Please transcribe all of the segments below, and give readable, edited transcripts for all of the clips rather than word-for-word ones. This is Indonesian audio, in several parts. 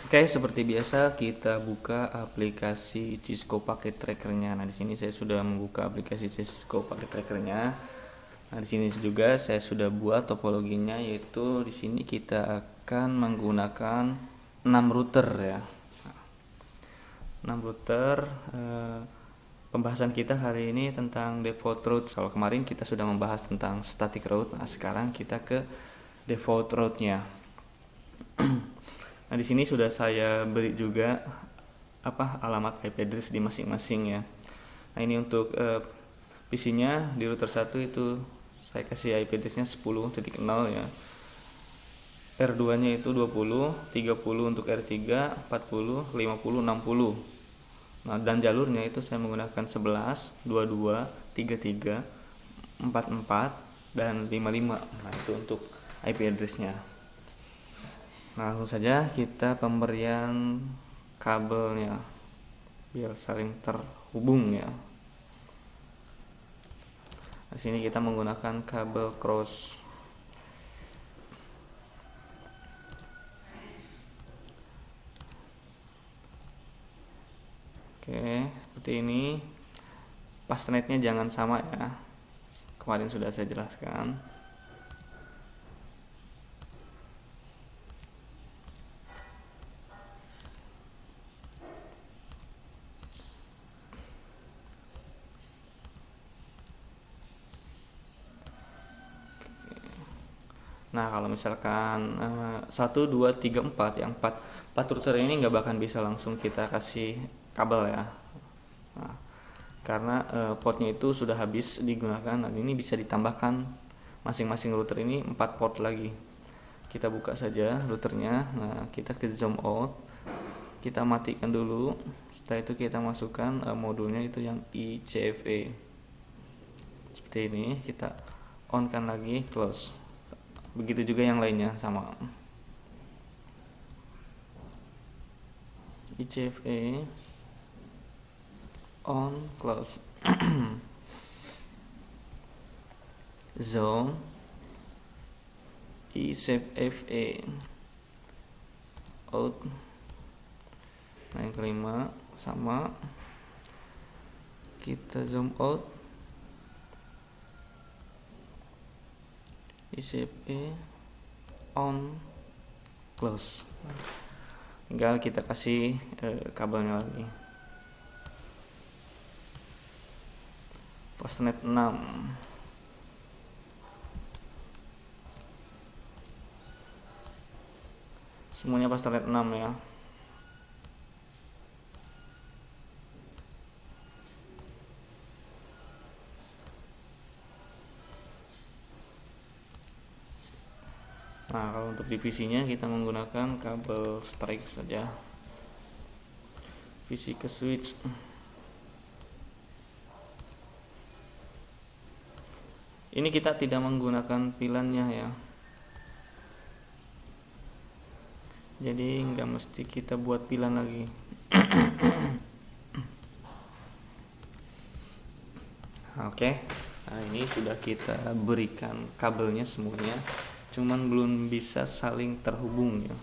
Oke, seperti biasa kita buka aplikasi Cisco Packet Trackernya. Nah, di sini saya sudah membuka aplikasi Cisco Packet Trackernya. Nah, di sini juga saya sudah buat topologinya, yaitu di sini kita akan menggunakan 6 router ya. 6 router. Pembahasan kita hari ini tentang default route. Kalau kemarin kita sudah membahas tentang static route, nah sekarang kita ke default route-nya. Nah, di sini sudah saya beri juga alamat IP address di masing-masing ya. Nah, ini untuk PC-nya di router 1 itu saya kasih IP address-nya 10.0 ya. R2-nya itu 20, 30 untuk R3, 40, 50, 60. Nah, dan jalurnya itu saya menggunakan 11, 22, 33, 44 dan 55. Nah, itu untuk IP address-nya. Nah, langsung saja kita pemberian kabelnya biar saling terhubung ya. Di sini kita menggunakan kabel cross. Oke, seperti ini. Fastnetnya jangan sama ya. Kemarin sudah saya jelaskan. Nah, kalau misalkan 1, 2, 3, 4, yang 4 router ini nggak bakal bisa langsung kita kasih kabel ya. Nah, karena portnya itu sudah habis digunakan, dan ini bisa ditambahkan masing-masing router ini 4 port lagi. Kita buka saja routernya. Nah, kita ke zoom out, kita matikan dulu. Setelah itu kita masukkan modulnya itu yang ICFA seperti ini. Kita on kan lagi, close. Begitu juga yang lainnya sama. ICFA on, close. Zone ICFA out. Nah, yang kelima sama, kita zoom out, ICFA on, close. Tinggal kita kasih kabelnya lagi. Fastnet 6. Semuanya Fastnet 6 ya. Nah, kalau untuk divisinya kita menggunakan kabel strike saja. Visi ke switch. Ini kita tidak menggunakan pilannya ya. Jadi nggak mesti kita buat pilan lagi. Oke. Nah, ini sudah kita berikan kabelnya semuanya, cuman belum bisa saling terhubung ya.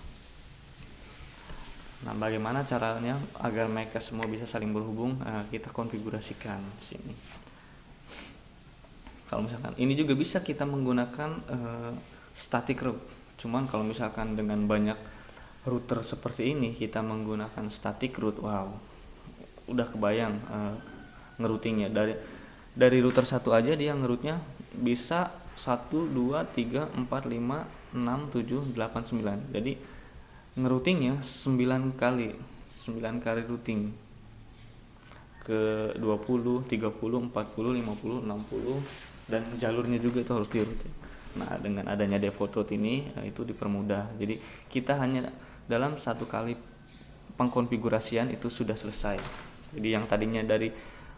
Nah, bagaimana caranya agar mereka semua bisa saling berhubung? Kita konfigurasikan di sini. Kalau misalkan ini juga bisa kita menggunakan static route. Cuman kalau misalkan dengan banyak router seperti ini kita menggunakan static route, wow, udah kebayang ngeroutingnya. Dari router satu aja dia ngeroutnya bisa 1, 2, 3, 4, 5, 6, 7, 8, 9. Jadi ngeroutingnya 9 kali 9 kali routing ke 20, 30, 40, 50, 60, dan jalurnya juga itu harus di-route. Nah, dengan adanya default route ini itu dipermudah. Jadi kita hanya dalam satu kali pengkonfigurasian itu sudah selesai. Jadi yang tadinya dari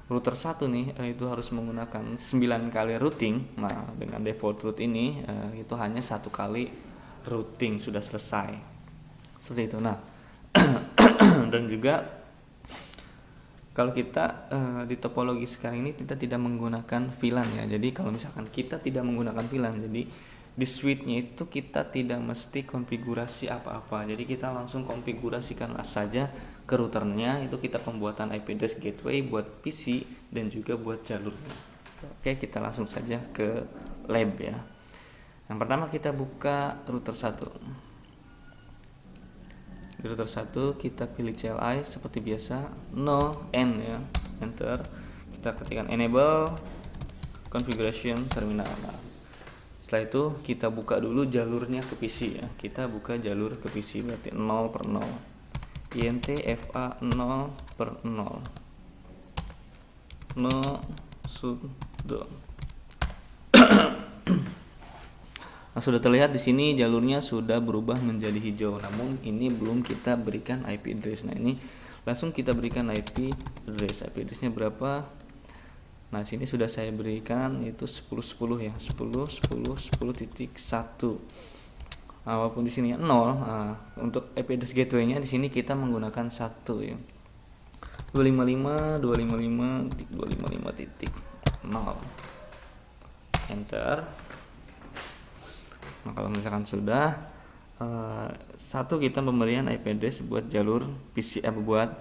router 1 nih itu harus menggunakan 9 kali routing. Nah, dengan default route ini itu hanya satu kali routing sudah selesai. Seperti itu. Nah, dan juga kalau kita di topologi sekarang ini kita tidak menggunakan VLAN ya. Jadi kalau misalkan kita tidak menggunakan VLAN, jadi di switch-nya itu kita tidak mesti konfigurasi apa-apa, jadi kita langsung konfigurasikan saja ke routernya. Itu kita pembuatan IP address gateway buat PC dan juga buat jalurnya. Oke, kita langsung saja ke lab ya. Yang pertama kita buka router 1. Di router 1 kita pilih CLI seperti biasa, no n ya, enter. Kita ketikkan enable configuration terminal. Setelah itu kita buka dulu jalurnya ke PC ya. Kita buka jalur ke PC, berarti 0 per 0. INT FA 0 per 0. No sudo. Nah, sudah terlihat di sini jalurnya sudah berubah menjadi hijau. Namun ini belum kita berikan IP address. Nah, ini langsung kita berikan IP address. IP addressnya berapa? Nah, sini sudah saya berikan itu 10.10 ya. 10.10.10.1. Nah, walaupun di sini 0, nah, untuk IP address gateway-nya di sini kita menggunakan 1 ya. 255.255.255.0. Enter. Nah, kalau misalkan sudah satu, kita pemberian IP address buat jalur PC buat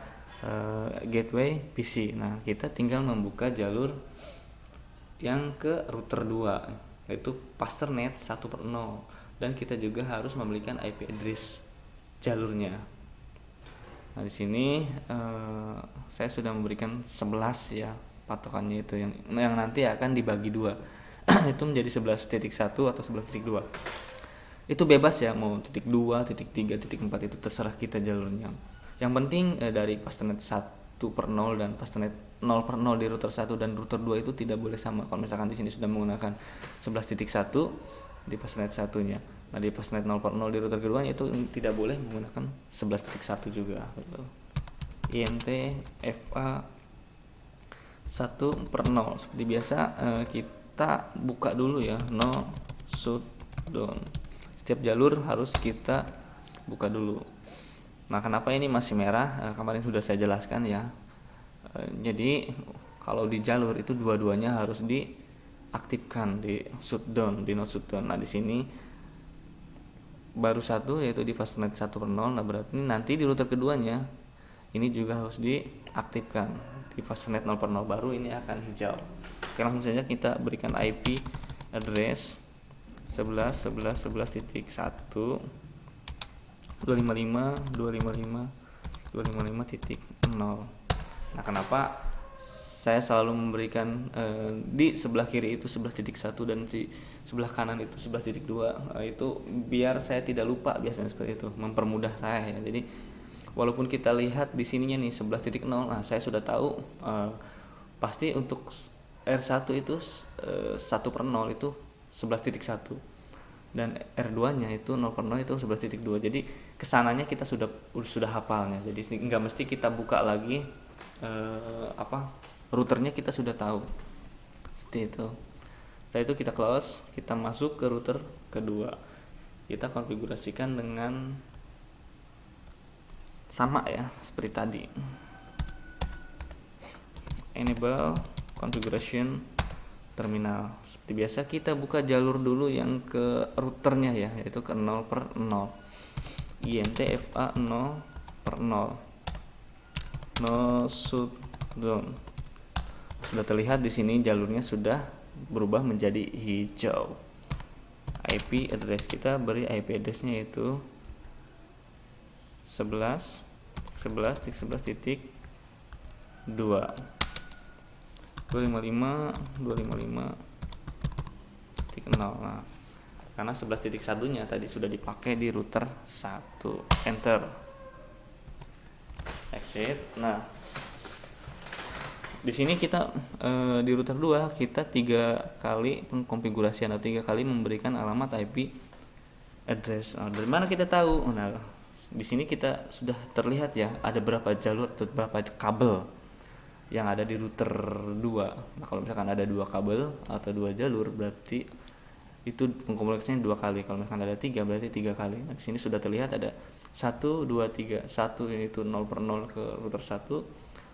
gateway PC. Nah, kita tinggal membuka jalur yang ke router 2, yaitu pasternet 1 per 0, dan kita juga harus memberikan IP address jalurnya. Nah, di sini saya sudah memberikan 11 ya patokannya, itu yang nanti akan dibagi 2. Itu menjadi 11.1 atau 11.2. Itu bebas ya, mau titik 2, titik 3, titik 4, itu terserah kita jalurnya. Yang penting dari pasternet 1 per 0 dan pasternet 0 per 0 di router 1 dan router 2 itu tidak boleh sama. Kalau misalkan di sini sudah menggunakan 11.1 di pasternet 1-nya. Nah, di pasternet 0 per 0 di router keduanya itu tidak boleh menggunakan 11.1 juga. INT FA 1 per 0. Seperti biasa kita buka dulu ya, no shutdown. Setiap jalur harus kita buka dulu. Nah, kenapa ini masih merah? Kemarin sudah saya jelaskan ya. Jadi kalau di jalur itu dua-duanya harus diaktifkan, di shutdown, di no shutdown. Nah, di sini baru 1, yaitu di pasternet 1 per 0. Nah, berarti nanti di router keduanya ini juga harus diaktifkan. Di pasternet 0 per 0 baru ini akan hijau. Oke, langsung saja kita berikan IP address 11.11.11.1 255.255.255.0. Nah, kenapa saya selalu memberikan di sebelah kiri itu 11.1 dan di sebelah kanan itu 11.2, itu biar saya tidak lupa, biasanya seperti itu, mempermudah saya ya. Jadi walaupun kita lihat di sininya nih 11.0, nah saya sudah tahu pasti untuk R1 itu 1 per 0 itu 11.1, dan R2 nya itu 0 per 0 itu 11.2. Jadi kesananya kita sudah hafalnya, jadi nggak mesti kita buka lagi routernya, kita sudah tahu seperti itu. Setelah itu kita close, kita masuk ke router kedua, kita konfigurasikan dengan sama ya seperti tadi, enable configuration terminal. Seperti biasa kita buka jalur dulu yang ke routernya ya, yaitu ke 0 per 0. INT FA 0 per 0. No shutdown. Sudah terlihat di sini jalurnya sudah berubah menjadi hijau. IP address kita beri IP address-nya yaitu 11.11.11.2 255.255.0. Nah, karena 11.1 nya tadi sudah dipakai di router 1. Enter. Exit. Nah, di sini kita di router 2 kita 3 kali pengkonfigurasian atau 3 kali memberikan alamat IP address. Nah, dari mana kita tahu? Nah, di sini kita sudah terlihat ya ada berapa jalur atau berapa kabel yang ada di router 2. Nah, kalau misalkan ada 2 kabel atau 2 jalur, berarti itu pengkomunikasinya 2 kali. Kalau misalkan ada 3, berarti 3 kali. Nah, di sini sudah terlihat ada 1, 2, 3. 1 yaitu 0 per 0 ke router 1,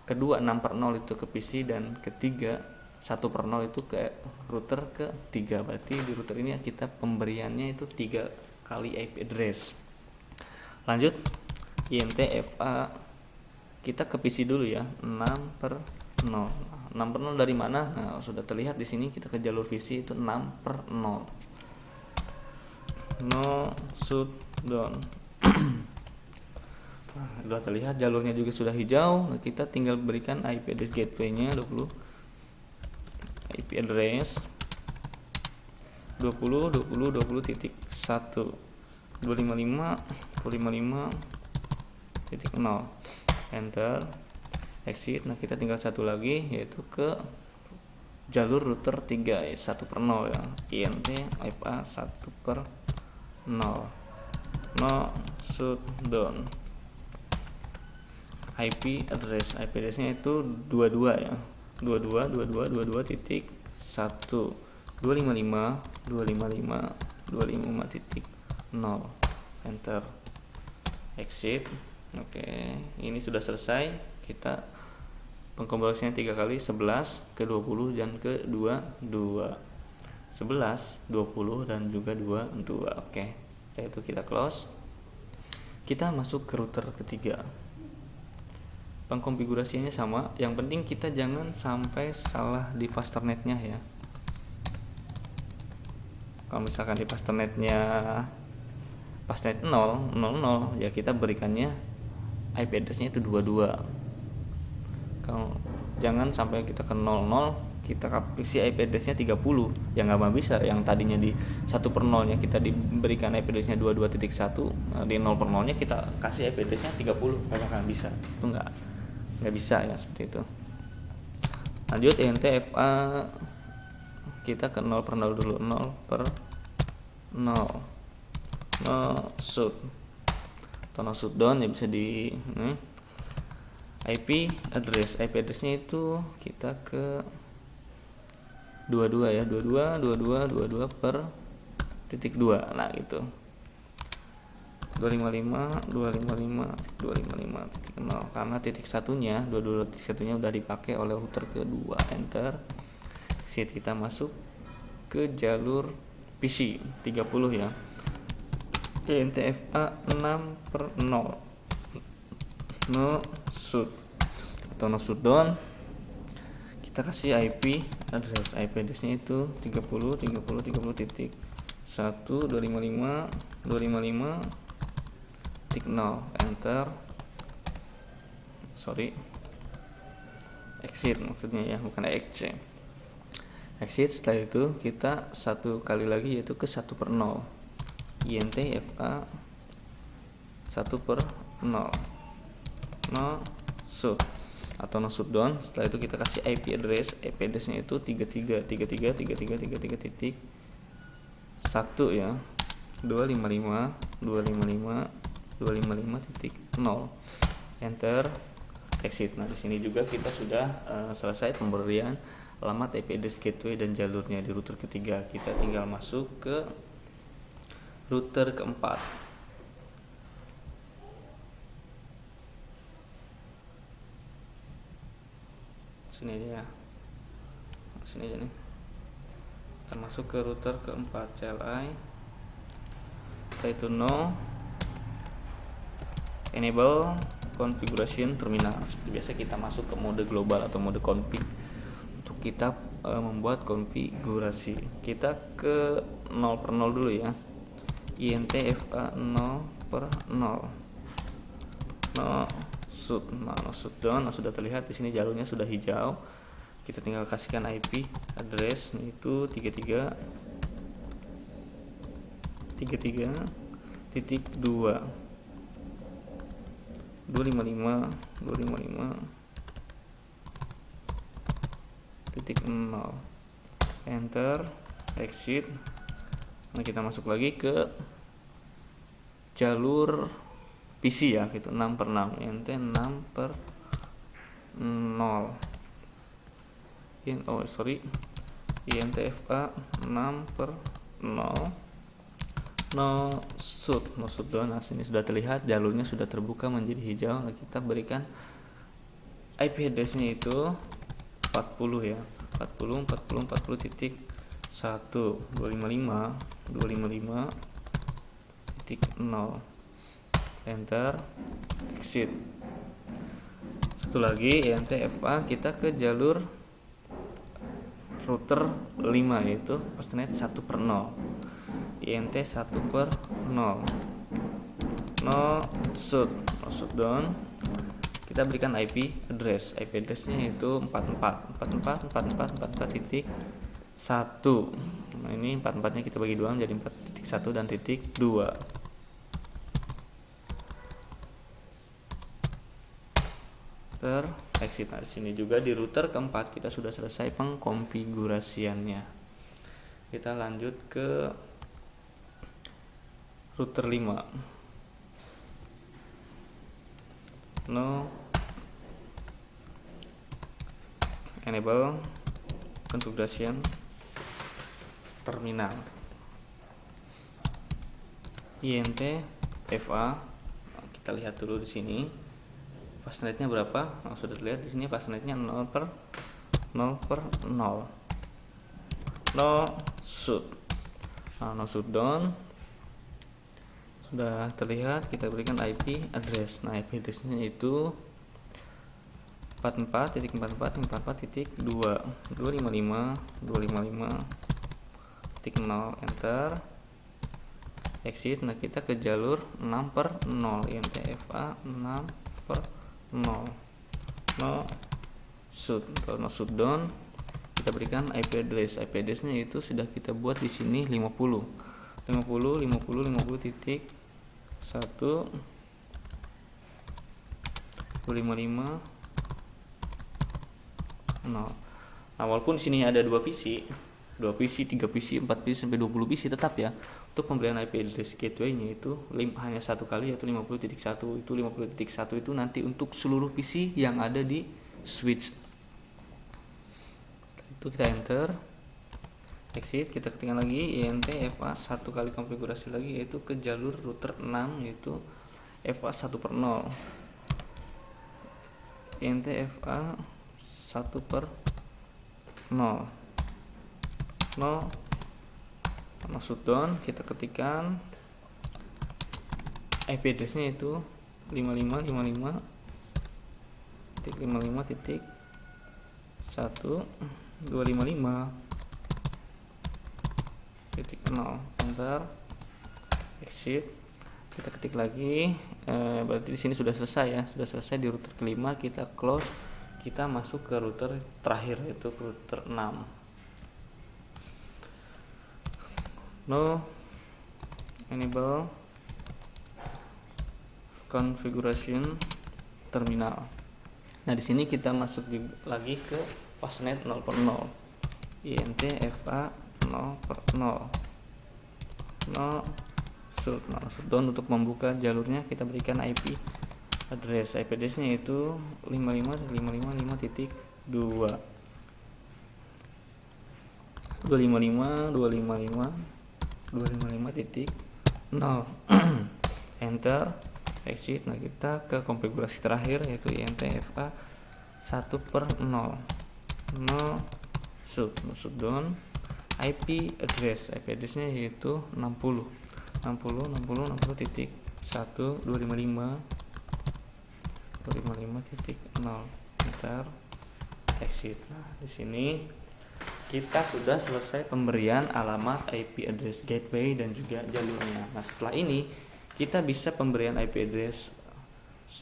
kedua 6 per 0 itu ke PC, dan ketiga 1/0 itu ke router ke-3. Berarti di router ini kita pemberiannya itu 3 kali IP address. Lanjut, INTFA kita ke PC dulu ya, 6/0. 6/0 dari mana? Nah, sudah terlihat di sini, kita ke jalur PC itu 6/0. No shutdown. Nah, sudah terlihat jalurnya juga sudah hijau. Nah, kita tinggal berikan IP address gateway-nya 20, IP address 20.20.20.1 255.255.0, enter, exit. Nah, kita tinggal satu lagi, yaitu ke jalur router 3 ya, 1/0 ya, INTFA 1/0. No shutdown. IP address-nya itu 22 ya, 22.22.22.1 255.255.255.0, enter, exit. Oke, ini sudah selesai. Kita pengkonversinya 3 kali, 11 ke 20 dan ke 22, 11 20 dan juga 22. Oke, setelah itu kita close. Kita masuk ke router ketiga. Pengkonfigurasinya sama, yang penting kita jangan sampai salah di fasternetnya ya. Kalau misalkan di fasternetnya fastnet 000 ya, kita berikannya IP address-nya itu 22. Kalau jangan sampai kita ke 00 kita kasih IP address-nya 30, ya nggak bisa. Yang tadinya di 1/0 nya kita diberikan IP address-nya 22.1, di 0/0 nya kita kasih IP address-nya 30, nggak bisa. Itu nggak bisa ya, seperti itu. Lanjut, INTFA kita ke 0/0 dulu, 0/0 no shoot atau no shutdown ya, bisa di IP address-nya itu kita ke 22 ya, 22.22.22/2. Nah, gitu. 255.255.255.0, karena titik satunya 22.1-nya udah dipakai oleh router kedua, enter, exit. Kita masuk ke jalur PC 30 ya, INTFA 6/0 no shoot atau no shutdown. Kita kasih IP address-nya itu 30.30.30.1 255.255.0, enter, exit maksudnya ya, bukan exit. Setelah itu kita satu kali lagi, yaitu ke 1/0, INTFA 1/0 no shoot atau no shutdown. Setelah itu kita kasih IP address-nya itu 33.33.33.1 ya, 255.255.255.0, enter, exit. Nah, di sini juga kita sudah selesai pemberian alamat IP address gateway dan jalurnya di router ketiga. Kita tinggal masuk ke router keempat. Sini aja ya, sini aja nih. Kita masuk ke router keempat, CLI. Setelah itu no enable configuration terminal. Seperti biasa kita masuk ke mode global atau mode config untuk kita membuat konfigurasi. Kita ke 0/0 dulu ya, INTFA 0/0 no shutdown. Nah, sudah terlihat di sini jalurnya sudah hijau. Kita tinggal kasihkan IP address, yaitu 33.2 255.255.0, enter, exit. Nah, kita masuk lagi ke jalur PC ya, gitu, 6/6, INT 6/0 INTFA 6/0 no shutdown. Nah, sini sudah terlihat jalurnya sudah terbuka menjadi hijau. Nah, kita berikan IP address-nya itu 40 ya, 40.1 255 255.0 enter exit. Satu lagi INTFA kita ke jalur router 5 yaitu fastnet 1/0 INT 1/0 no shutdown. Kita berikan IP addressnya itu 44.1. Nah, ini 44 nya kita bagi dua menjadi 4.1 dan titik 2. Exit. Nah, sini juga di router keempat kita sudah selesai pengkonfigurasiannya. Kita lanjut ke router 5. Enable configuration terminal INT FA. Kita lihat dulu di sini fastnetnya berapa. Sudah terlihat di sini fastnetnya 0/0 no shutdown. Sudah terlihat, kita berikan IP address. Nah, IP addressnya itu 44.44.44.2 255.0 enter exit. Nah, kita ke jalur 6/0 INTFA 6/0 no shutdown. Kita berikan IP address-nya itu sudah kita buat di sini 50.1 255.0. Nah, walaupun di sini ada 2 PC, 3 PC, 4 PC sampai 20 PC tetap ya. Untuk pembelian IP address gateway-nya itu hanya satu kali yaitu 50.1. Itu 50.1 itu nanti untuk seluruh PC yang ada di switch. Setelah itu kita enter exit. Kita ketikkan lagi INTFA satu kali konfigurasi lagi yaitu ke jalur router 6 yaitu FA 1/0 INTFA 1/0 no shutdown. Kita ketikkan IP address-nya itu 55.55.1.255.0 enter exit. Kita ketik lagi, berarti di sini sudah selesai ya, sudah selesai di router kelima. Kita close, kita masuk ke router terakhir yaitu router 6. Enable configuration terminal. Nah, di sini kita masuk lagi ke fastnet 0/0 INTFA 0/0 shutdown. Untuk membuka jalurnya kita berikan IP address-nya itu 55.555.2 255.255.0 enter exit. Nah, kita ke konfigurasi terakhir yaitu INTFA 1/0 no shutdown. IP address-nya yaitu 60.255.0 enter exit. Nah, di sini kita sudah selesai pemberian alamat IP address gateway dan juga jalurnya. Nah, setelah ini kita bisa pemberian IP address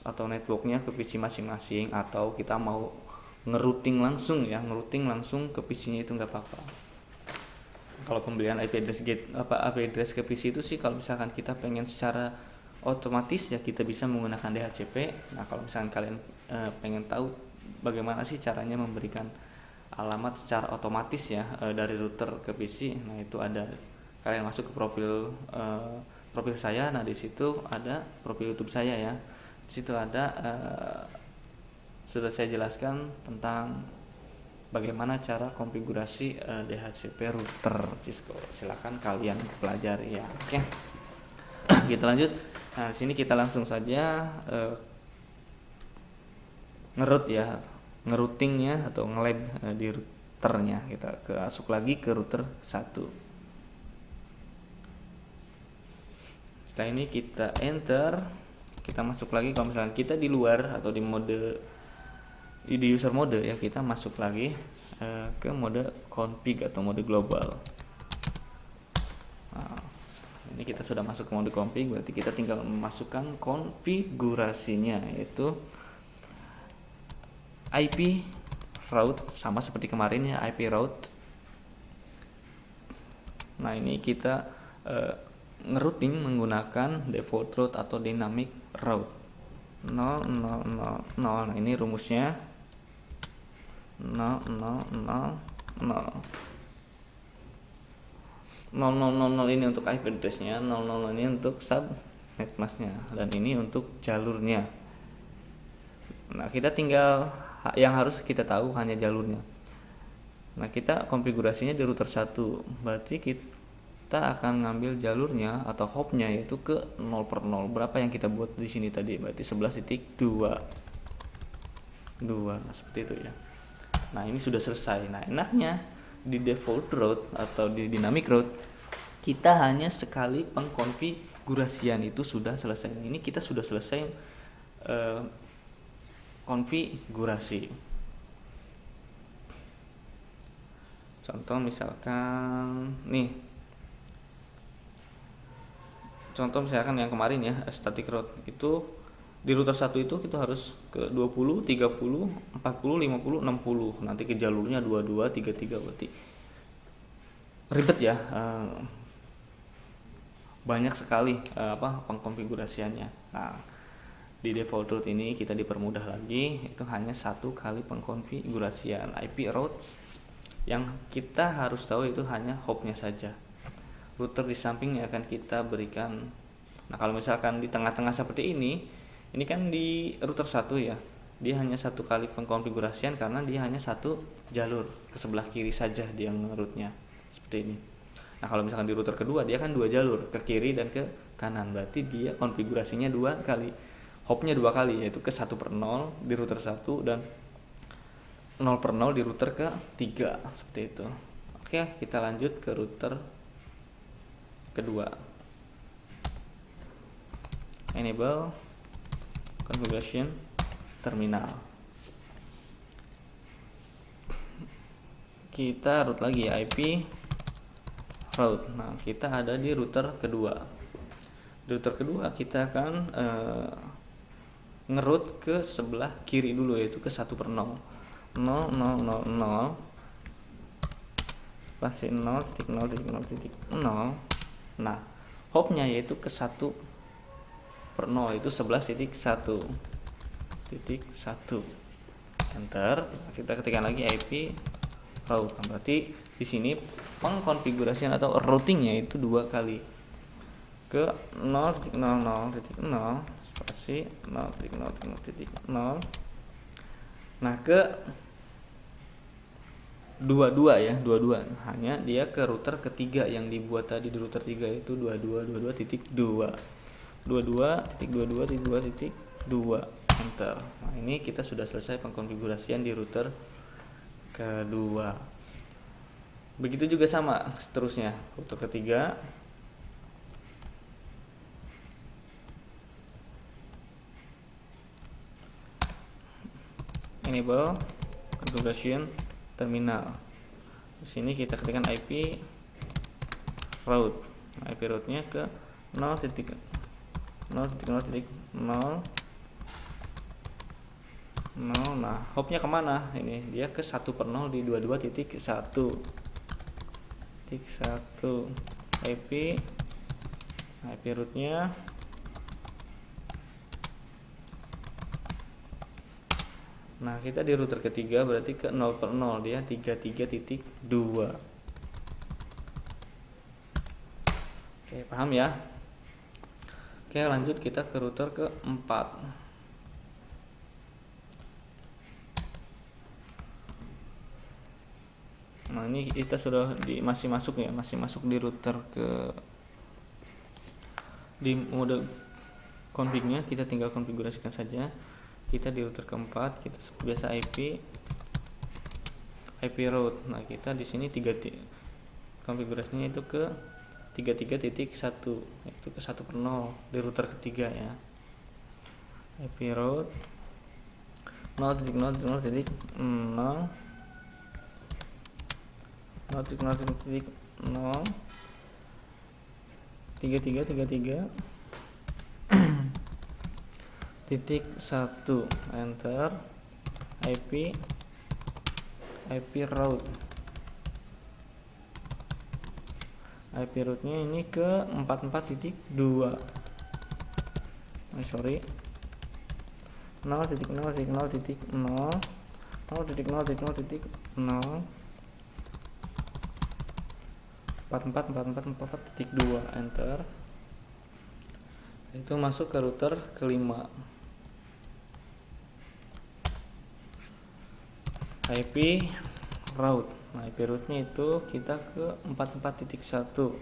atau networknya ke PC masing-masing, atau kita mau ngerouting langsung ke PC-nya itu nggak apa-apa. Kalau pembelian IP address ke PC itu sih kalau misalkan kita pengen secara otomatis ya kita bisa menggunakan DHCP. Nah, kalau misalkan kalian pengen tahu bagaimana sih caranya memberikan alamat secara otomatis ya dari router ke PC, nah itu ada, kalian masuk ke profil saya. Nah, di situ ada profil YouTube saya ya. Di situ ada sudah saya jelaskan tentang bagaimana cara konfigurasi DHCP router Cisco. Silakan kalian pelajari ya. Oke. Kita lanjut. Nah, di sini kita langsung saja ngeroutingnya atau nge-lab routernya, kita masuk lagi ke router 1. Setelah ini kita enter, kita masuk lagi. Kalau misalnya kita di luar atau di user mode ya, kita masuk lagi ke mode config atau mode global. Nah, ini kita sudah masuk ke mode config, berarti kita tinggal memasukkan konfigurasinya, yaitu IP route, sama seperti kemarin ya, IP route. Nah, ini kita ngerouting menggunakan default route atau dynamic route 0000. Nah, ini rumusnya 0000. 0000 ini untuk IP address-nya, 00 ini untuk subnet mask-nya, dan ini untuk jalurnya. Nah, kita tinggal yang harus kita tahu hanya jalurnya. Nah, kita konfigurasinya di router 1, berarti kita akan ngambil jalurnya atau hopnya yaitu ke 0/0. Berapa yang kita buat di sini tadi? Berarti 11.2. Nah, seperti itu ya. Nah, ini sudah selesai. Nah, enaknya di default route atau di dynamic route kita hanya sekali pengkonfigurasian itu sudah selesai. Nah, ini kita sudah selesai konfigurasi. Contoh misalkan nih, contoh misalkan yang kemarin ya, static route itu di router 1 itu kita harus ke 20, 30, 40, 50, 60. Nanti ke jalurnya 22, 33, berarti ribet ya, banyak sekali pengkonfigurasiannya. Nah, di default route ini kita dipermudah lagi, itu hanya satu kali pengkonfigurasian IP routes. Yang kita harus tahu itu hanya hopnya saja. Router di sampingnya akan kita berikan. Nah, kalau misalkan di tengah-tengah seperti ini kan di router 1 ya, dia hanya satu kali pengkonfigurasian karena dia hanya satu jalur ke sebelah kiri saja dia nge-route-nya seperti ini. Nah, kalau misalkan di router kedua dia kan dua jalur, ke kiri dan ke kanan, berarti dia konfigurasinya dua kali, hopnya dua kali, yaitu ke 1/0 di router 1 dan 0/0 di router ke 3, seperti itu. Oke, kita lanjut ke router kedua. Enable configuration terminal. Kita route lagi ya, IP route. Nah, kita ada di router kedua. Di router kedua kita akan ngeroute ke sebelah kiri dulu, yaitu ke 1/0. 0000 spasi 0.0.0.0. Nah, hopnya yaitu ke 1/0, itu 11.1.1. Enter. Kita ketikkan lagi IP route. Berarti di sini pengkonfigurasian atau routingnya itu dua kali, ke 0.00.0 spasi 0.0.0. Nah, ke 22 ya, 22. Hanya dia ke router ketiga yang dibuat tadi di router 3 itu 22.22.2. 22.22.2. Enter. Nah, ini kita sudah selesai pengkonfigurasian di router kedua. Begitu juga sama seterusnya, router ketiga. Enable configuration terminal. Di sini kita ketikkan IP route. IP route-nya ke 0.0.0. Nah, hopnya kemana? Ini dia ke 1/0 di 22.1.1. IP route-nya. Nah, kita di router ketiga berarti ke 0/0, dia 33.2. Oke, paham ya? Oke, lanjut kita ke router keempat. Nah, ini kita sudah masih masuk di router di mode config-nya, kita tinggal konfigurasikan saja. Kita di router keempat, kita biasa IP IP route. Nah, kita di sini konfigurasinya itu ke 33.1, itu ke 1/0 di router ketiga ya. IP route 0.0.0.0 33.1 enter IP route. IP route-nya ini ke 44.2. Sorry. 0.0.0.0 44.2 enter. Itu masuk ke router kelima. IP route. Nah, IP route-nya itu kita ke 44.1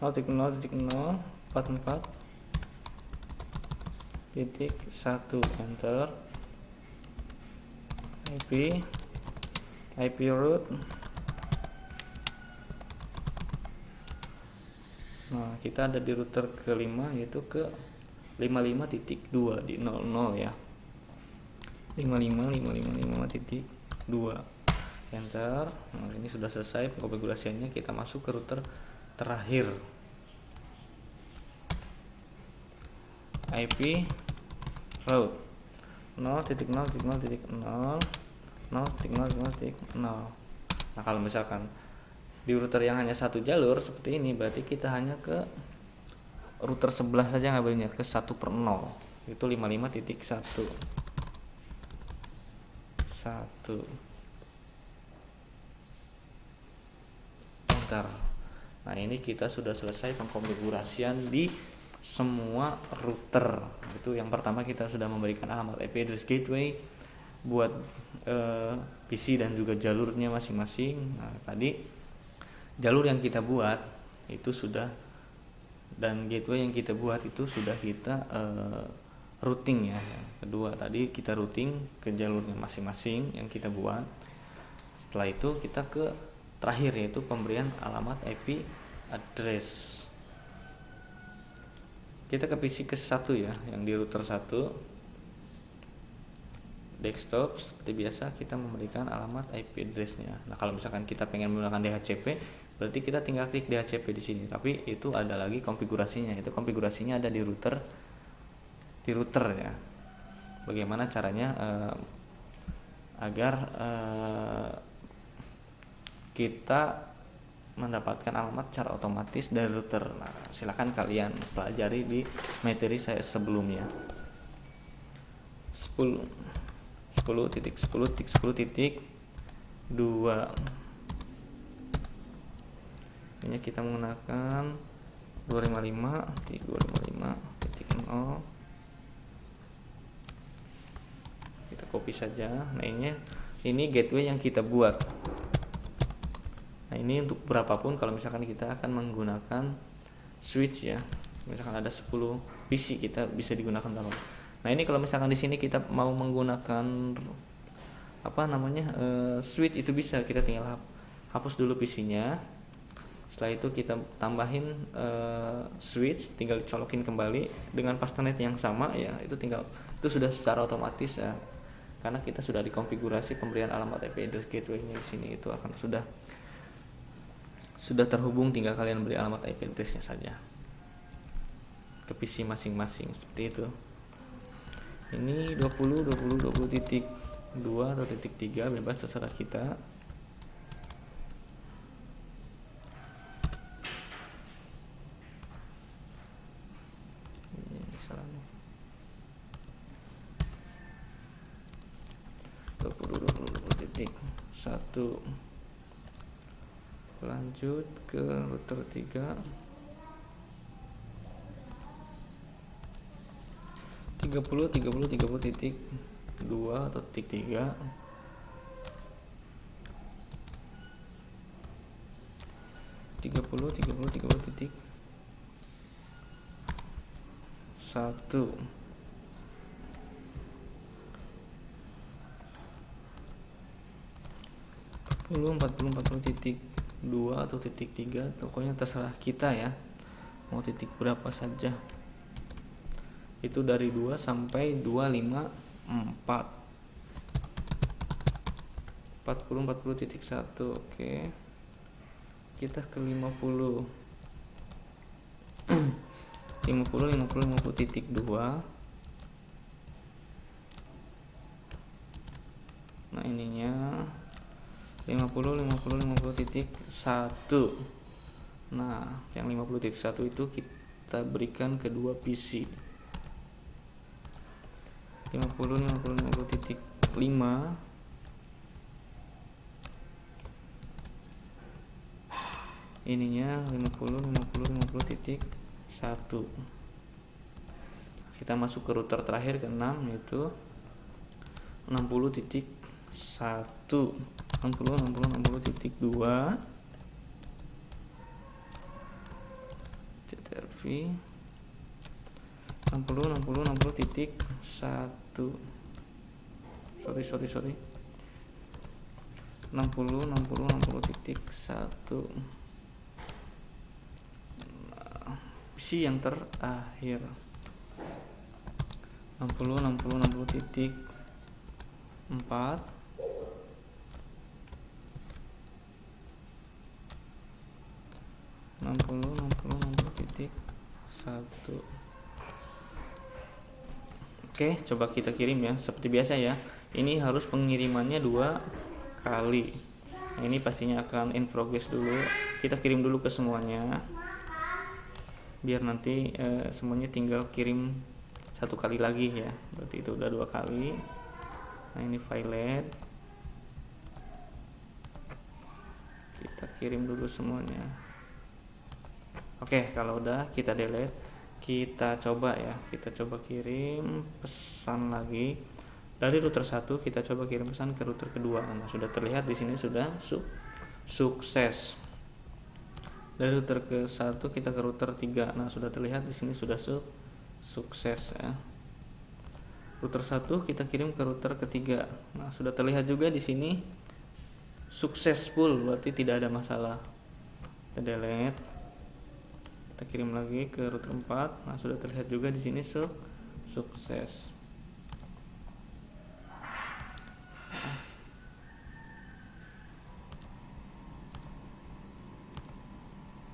0.0.44.1 enter. IP route. Nah, kita ada di router kelima, yaitu ke 55.2 di 00 ya. 55.2 enter. Nah, ini sudah selesai konfigurasinya. Kita masuk ke router terakhir. IP route 0.0.0.0. Nah, kalau misalkan di router yang hanya satu jalur seperti ini, berarti kita hanya ke router sebelah saja ngambilnya, ke 1/0, itu 55.1. Enter. Nah, ini kita sudah selesai pengkonfigurasian di semua router. Itu yang pertama, kita sudah memberikan alamat IP address gateway buat PC dan juga jalurnya masing-masing. Nah, tadi jalur yang kita buat itu sudah, dan gateway yang kita buat itu sudah kita routing ya. Kedua tadi kita routing ke jalurnya masing-masing yang kita buat. Setelah itu kita ke terakhir, yaitu pemberian alamat IP address. Kita ke PC ke 1 ya, yang di router 1 desktop. Seperti biasa kita memberikan alamat IP address-nya. Nah, kalau misalkan kita pengen menggunakan DHCP, berarti kita tinggal klik DHCP di sini. Tapi itu ada lagi konfigurasinya. Itu konfigurasinya ada di router ya. Bagaimana caranya agar kita mendapatkan alamat secara otomatis dari router. Nah, silakan kalian pelajari di materi saya sebelumnya. 10.10.10.2. Ini kita menggunakan 255.255.0. Kita copy saja. Nah, ini gateway yang kita buat. Nah, ini untuk berapapun, kalau misalkan kita akan menggunakan switch ya, misalkan ada 10 PC, kita bisa digunakan dalam. Nah, ini kalau misalkan di sini kita mau menggunakan switch, itu bisa, kita tinggal hapus dulu PC-nya. Setelah itu kita tambahin switch, tinggal colokin kembali dengan pastenet yang sama ya. Itu sudah secara otomatis ya, karena kita sudah dikonfigurasi pemberian alamat IP address gateway-nya di sini, itu akan sudah terhubung. Tinggal kalian beri alamat IP address-nya saja ke PC masing-masing seperti itu. Ini 20.20.20.2 atau .3 bebas, terserah kita. Ini salahnya 20.20.1. Lanjut ke router 3. 30.30.30.2 atau .3. 30.30.30.1. 40 atau titik 3, pokoknya terserah kita ya, mau titik berapa saja. Itu dari 2 sampai 254. 40 oke. Kita ke 50 titik 2. Nah ininya 50 titik 1. Nah yang 50 titik 1 itu kita berikan kedua PC. 50 titik 5. Ininya 50 titik 1. Kita masuk ke router terakhir ke 6, yaitu 60 titik 1. 60 titik 2. CTRV 60 titik 1. Sorry 60 titik 1. PC yang terakhir 60 titik 4. 60 titik 1. Oke, coba kita kirim ya, seperti biasa ya. Ini harus pengirimannya 2 kali. Nah, ini pastinya akan in progress dulu. Kita kirim dulu ke semuanya, biar nanti semuanya tinggal kirim 1 kali lagi ya. Berarti itu udah 2 kali. Nah ini file, kita kirim dulu semuanya. Oke, kalau udah kita delete, kita coba ya, kita coba kirim pesan lagi dari router 1. Kita coba kirim pesan ke router kedua. Nah sudah terlihat di sini sudah sukses. Dari router ke 1 kita ke router 3. Nah sudah terlihat di sini sudah sukses ya. Router 1 kita kirim ke router ketiga. Nah sudah terlihat juga di sini successful, berarti tidak ada masalah. Kita delete, kita kirim lagi ke router 4. Nah sudah terlihat juga di sini sukses.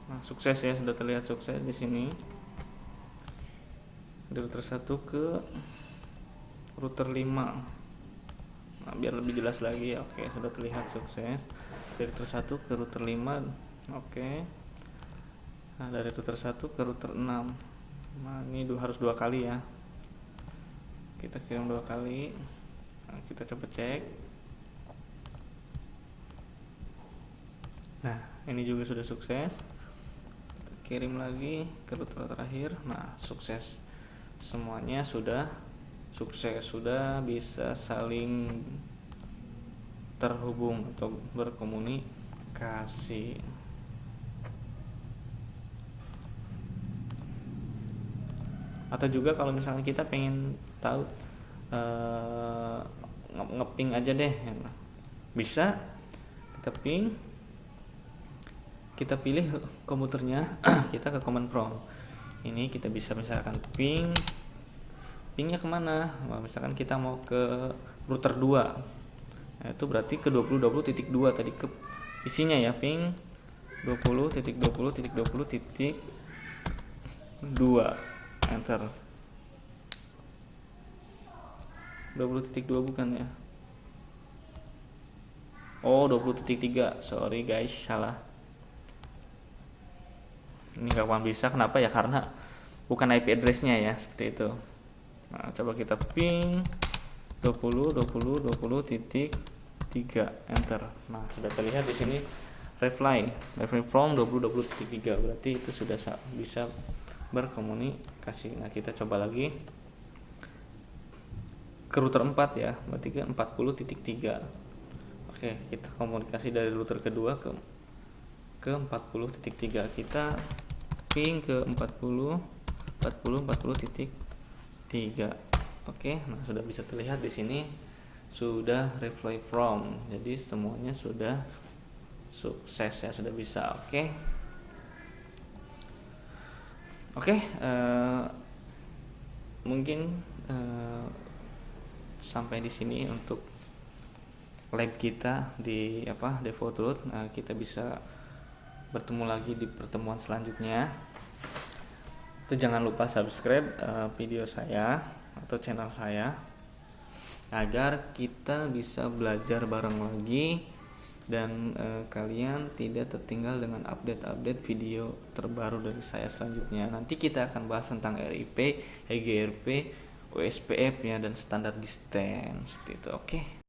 Nah sukses ya, sudah terlihat sukses di sini. Dari router 1 ke router 5. Nah biar lebih jelas lagi ya. Oke, sudah terlihat sukses dari router 1 ke router 5. Oke. Nah dari router 1 ke router 6. Nah ini harus 2 kali ya, kita kirim 2 kali. Nah, kita coba cek. Nah ini juga sudah sukses. Kita kirim lagi ke router terakhir. Nah sukses, semuanya sudah sukses, sudah bisa saling terhubung atau berkomunikasi. Atau juga kalau misalnya kita pengen tahu ngeping aja deh, bisa kita ping, kita pilih komputernya, kita ke command prompt. Ini kita bisa misalkan pingnya kemana. Nah, misalkan kita mau ke router 2, nah, itu berarti ke 20.20.2 tadi ke isinya ya, ping 20.20.20.2 enter. 20.2 bukan ya, oh 20.3, sorry guys, salah. Ini gak akan bisa, kenapa ya, karena bukan IP addressnya ya, seperti itu. Nah coba kita ping 20.20.20.3 enter. Nah sudah terlihat di sini reply from 20.20.3, berarti itu sudah bisa berkomunikasi. Nah kita coba lagi ke router 4 ya, berarti ke 40.3. Oke, kita komunikasi dari router kedua ke 40.3. Kita ping ke 40.3. Oke, nah sudah bisa terlihat di sini sudah reply from. Jadi semuanya sudah sukses ya, sudah bisa. Oke, mungkin sampai di sini untuk lab kita di DevoTruth. Kita bisa bertemu lagi di pertemuan selanjutnya. Itu jangan lupa subscribe video saya atau channel saya agar kita bisa belajar bareng lagi dan kalian tidak tertinggal dengan update-update video terbaru dari saya selanjutnya. Nanti kita akan bahas tentang RIP, EGRP, OSPF ya, dan standar distance seperti itu. Oke.